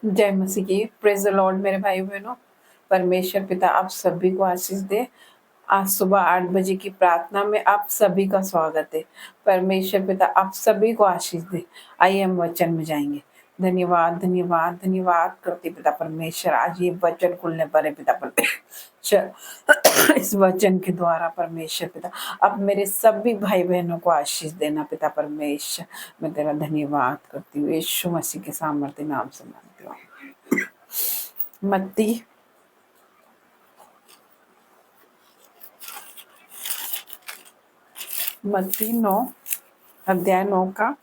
जय मसीह की। Praise the Lord मेरे भाई बहनों। परमेश्वर पिता आप सभी को आशीष दे। आज सुबह 8 बजे की प्रार्थना में आप सभी का स्वागत है। परमेश्वर पिता आप सभी को आशीष दे। आइए हम वचन में जाएंगे। धन्यवाद धन्यवाद धन्यवाद करते पिता परमेश्वर, आज ये वचन खुलने पर है पिता परमेश्वर। इस वचन के द्वारा परमेश्वर पिता अब मेरे सभी भाई बहनों को आशीष देना पिता परमेश्वर। मैं तेरा धन्यवाद करती हूँ यीशु मसीह के सामर्थ्य नाम से मांगती हूँ। मत्ती मत्ती 9 अध्याय 9 का।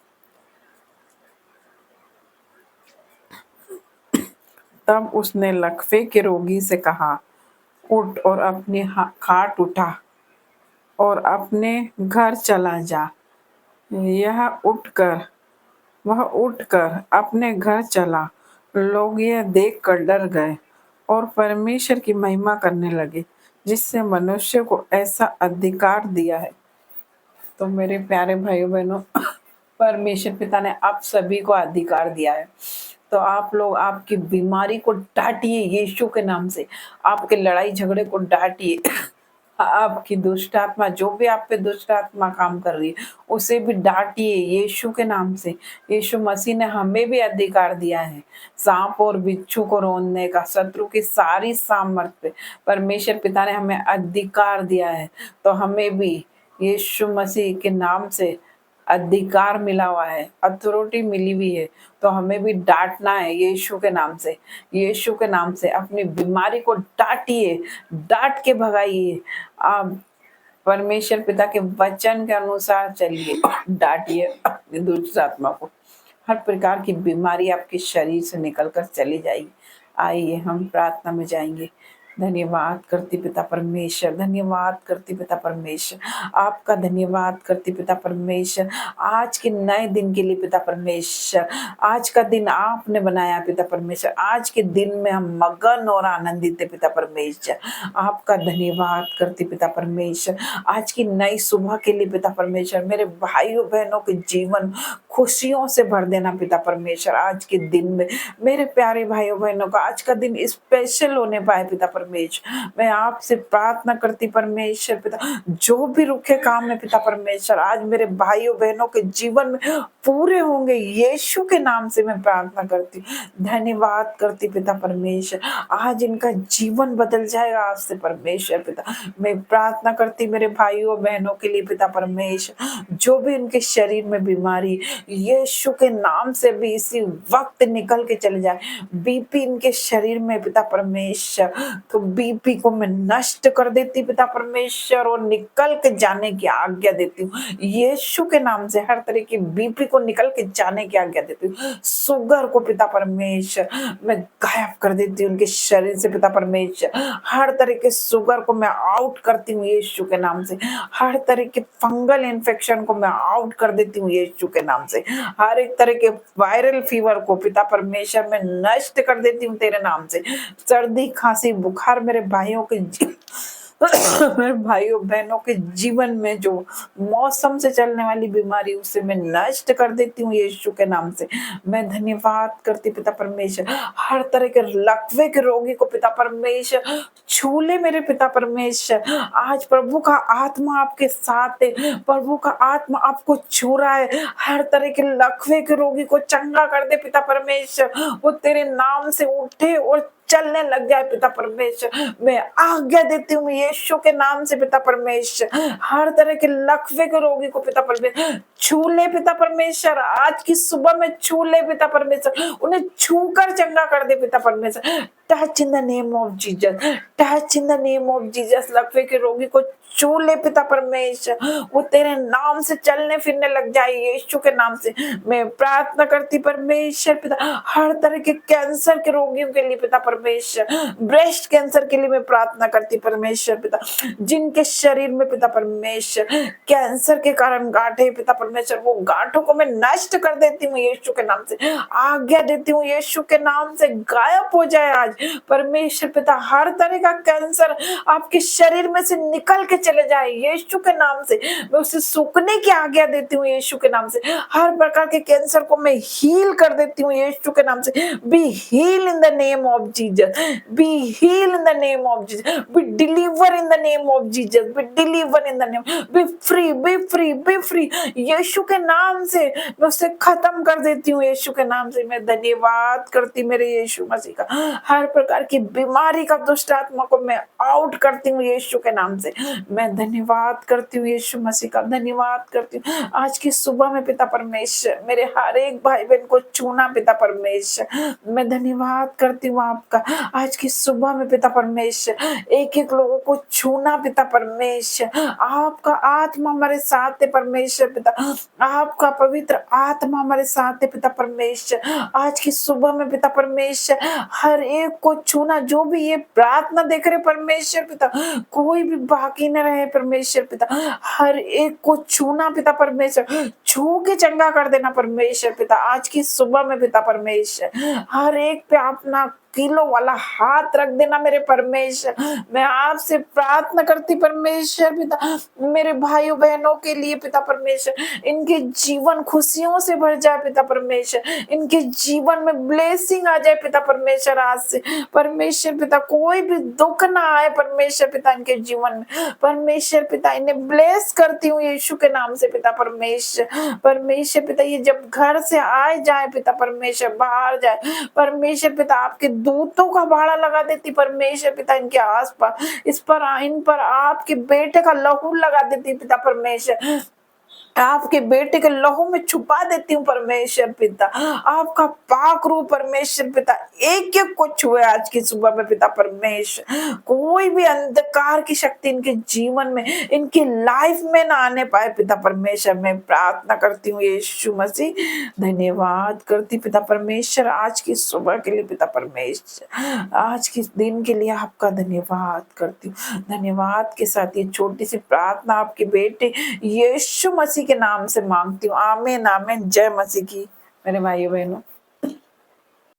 तब उसने लकवे के रोगी से कहा, उठ और अपनी खाट उठा और अपने घर चला जा। वह उठकर अपने घर चला। लोग यह देखकर डर गए और परमेश्वर की महिमा करने लगे, जिससे मनुष्य को ऐसा अधिकार दिया है। तो मेरे प्यारे भाइयों बहनों, परमेश्वर पिता ने आप सभी को अधिकार दिया है। तो आप लोग आपकी बीमारी को डांटिए यीशु के नाम से। आपके लड़ाई झगड़े को डांटिए। आपकी दुष्ट आत्मा, जो भी आप पे दुष्ट आत्मा काम कर रही है, उसे भी डांटिए यीशु के नाम से। यीशु मसीह ने हमें भी अधिकार दिया है सांप और बिच्छू को रोकने का, शत्रु की सारी सामर्थ्य परमेश्वर पिता ने हमें अधिकार दिया है। तो हमें भी यीशु मसीह के नाम से अधिकार मिला हुआ है, अथॉरिटी मिली हुई है। तो हमें भी डांटना है यीशु के नाम से। यीशु के नाम से अपनी बीमारी को डांटिए, डांट के भगाइए। आप परमेश्वर पिता के वचन के अनुसार चलिए, डांटिए अपनी दुष्ट आत्मा को। हर प्रकार की बीमारी आपके शरीर से निकलकर चली जाएगी। आइए हम प्रार्थना में जाएंगे। धन्यवाद करती पिता परमेश्वर, धन्यवाद करती पिता परमेश्वर, आपका धन्यवाद करती पिता परमेश्वर, आज के नए दिन के लिए पिता परमेश्वर। आज का दिन आपने बनाया पिता परमेश्वर। आज के दिन में हम मगन और आनंदित है पिता परमेश्वर। आपका धन्यवाद करती पिता परमेश्वर, आज की नई सुबह के लिए पिता परमेश्वर। मेरे भाइयों बहनों के जीवन खुशियों से भर देना पिता परमेश्वर। आज के दिन में मेरे प्यारे भाइयों बहनों का आज का दिन स्पेशल होने पाए पिता परमेश्वर। मैं आपसे प्रार्थना करती परमेश्वर पिता, जो भी रुके काम है पिता परमेश्वर, आज मेरे भाइयों बहनों के जीवन में पूरे होंगे यीशु के नाम से मैं प्रार्थना करती हूँ। धन्यवाद करती पिता परमेश्वर, आज इनका जीवन बदल जाएगा आज से परमेश्वर पिता। मैं प्रार्थना करती मेरे भाइयों बहनों के लिए पिता परमेश्वर, जो भी उनके शरीर में बीमारी यीशु के नाम से भी इसी वक्त निकल के चले जाए। बीपी इनके शरीर में पिता परमेश्वर, तो बीपी को मैं नष्ट कर देती पिता परमेश्वर और निकल के जाने की आज्ञा देती हूँ यीशु के नाम से। हर तरह की बीपी को निकल के जाने की आज्ञा देती हूँ। शुगर को पिता परमेश्वर मैं गायब कर देती हूँ उनके शरीर से पिता परमेश्वर। हर तरह के शुगर को मैं आउट करती हूँ यीशु के नाम से। हर तरह के फंगल इन्फेक्शन को मैं आउट कर देती हूँ यीशु के नाम से। हर एक तरह के वायरल फीवर को पिता परमेश्वर मैं नष्ट कर देती हूँ तेरे नाम से। सर्दी खांसी बुखार मेरे भाइयों के मेरे भाइयों बहनों के जीवन में जो मौसम से चलने वाली बीमारी, उसे मैं नष्ट कर देती हूँ यीशु के नाम से। मैं धन्यवाद करती पिता परमेश्वर, हर तरह के लकवे के रोगी को पिता परमेश्वर छू ले मेरे पिता परमेश्वर। आज प्रभु का आत्मा आपके साथ है, प्रभु का आत्मा आपको छू रहा है। हर तरह के लकवे के रोगी को चंगा कर दे पिता परमेश्वर, वो तेरे नाम से उठे और चलने लग जाए पिता परमेश्वर। मैं आज्ञा देती हूँ यीशु के नाम से पिता परमेश्वर। हर तरह के लकवे के रोगी को पिता परमेश्वर छू ले पिता परमेश्वर। आज की सुबह में छू ले पिता परमेश्वर, उन्हें छूकर चंगा कर दे पिता परमेश्वर। Touch in the name of Jesus, touch in the name of Jesus. लकवे के रोगी को छू ले पिता परमेश्वर, वो तेरे नाम से चलने फिरने लग जाए यीशु के नाम से। मैं प्रार्थना करती परमेश्वर पिता, हर तरह के कैंसर के रोगियों के लिए पिता परमेश्वर, ब्रेस्ट कैंसर के लिए मैं प्रार्थना करती परमेश्वर पिता, जिनके शरीर में पिता परमेश्वर कैंसर के कारण गांठे पिता परमेश्वर, वो गांठों को मैं नष्ट कर देती हूँ यीशु के नाम से। आज्ञा देती हूँ यीशु के नाम से गायब हो जाए आज परमेश्वर पिता हर तरह का कैंसर आपके शरीर में से निकल के चले जाए यीशु के नाम से। मैं उसे सूखने की आज्ञा देती हूँ यीशु के नाम से। हर प्रकार के कैंसर को मैं हील कर देती हूँ यीशु के नाम से। Be heal in the name of Jesus, be heal in the name of Jesus, be deliver in the name of Jesus, be deliver in the name, be free, be free, be free Yeshu के नाम से। मैं उसे खत्म कर देती हूँ यीशु के नाम से। मैं धन्यवाद करती मेरे यीशु मसीह का। हर प्रकार की बीमारी का दुष्ट आत्मा को मैं आउट करती हूँ यीशु के नाम से। मैं धन्यवाद करती हूँ यीशु मसीह का, धन्यवाद करती हूँ। आज की सुबह में पिता परमेश्वर मेरे हर एक भाई बहन को छूना पिता परमेश्वर, मैं धन्यवाद करती हूँ आपका। आज की सुबह में पिता परमेश्वर एक एक लोगों को छूना पिता परमेश्वर। आपका आत्मा हमारे साथ है परमेश्वर पिता, आपका पवित्र आत्मा हमारे साथ है पिता परमेश्वर। आज की सुबह में पिता परमेश्वर हर एक को छूना, जो भी ये प्रार्थना देख रहे परमेश्वर पिता, कोई भी बाकी न रहे परमेश्वर पिता। हर एक को छूना पिता परमेश्वर, छू के चंगा कर देना परमेश्वर पिता। आज की सुबह में पिता परमेश्वर हर एक पे अपना किलो वाला हाथ रख देना मेरे परमेश्वर। मैं आपसे प्रार्थना करती परमेश्वर पिता, मेरे भाइयों बहनों के लिए पिता परमेश्वर, इनके जीवन खुशियों से भर जाए पिता परमेश्वर, इनके जीवन में ब्लेसिंग आ जाए पिता परमेश्वर। आज से परमेश्वर पिता कोई भी दुख ना आए परमेश्वर पिता इनके जीवन में। परमेश्वर पिता इन्हें ब्लेस करती हूँ यीशु के नाम से पिता परमेश्वर। परमेश्वर पिता ये जब घर से आए जाए पिता परमेश्वर, बाहर जाए परमेश्वर पिता, आपके दूतों का भाड़ा लगा देती परमेश्वर पिता इनके आसपास। इन पर आपके बेटे का लहू लगा देती पिता परमेश्वर, आपके बेटे के लहू में छुपा देती हूँ परमेश्वर पिता। आपका पाक रूप परमेश्वर पिता एक एक को छुए आज की सुबह में पिता परमेश्वर। कोई भी अंधकार की शक्ति इनके जीवन में, इनकी लाइफ में ना आने पाए पिता परमेश्वर। मैं प्रार्थना करती हूँ यीशु मसीह, धन्यवाद करती पिता परमेश्वर आज की सुबह के लिए पिता परमेश्वर, आज के दिन के लिए आपका धन्यवाद करती हूँ। धन्यवाद के साथ ये छोटी सी प्रार्थना आपके बेटे यीशु मसीह के नाम से मांगती हूँ। आमीन आमीन। जय मसीह की मेरे भाइयों बहनों।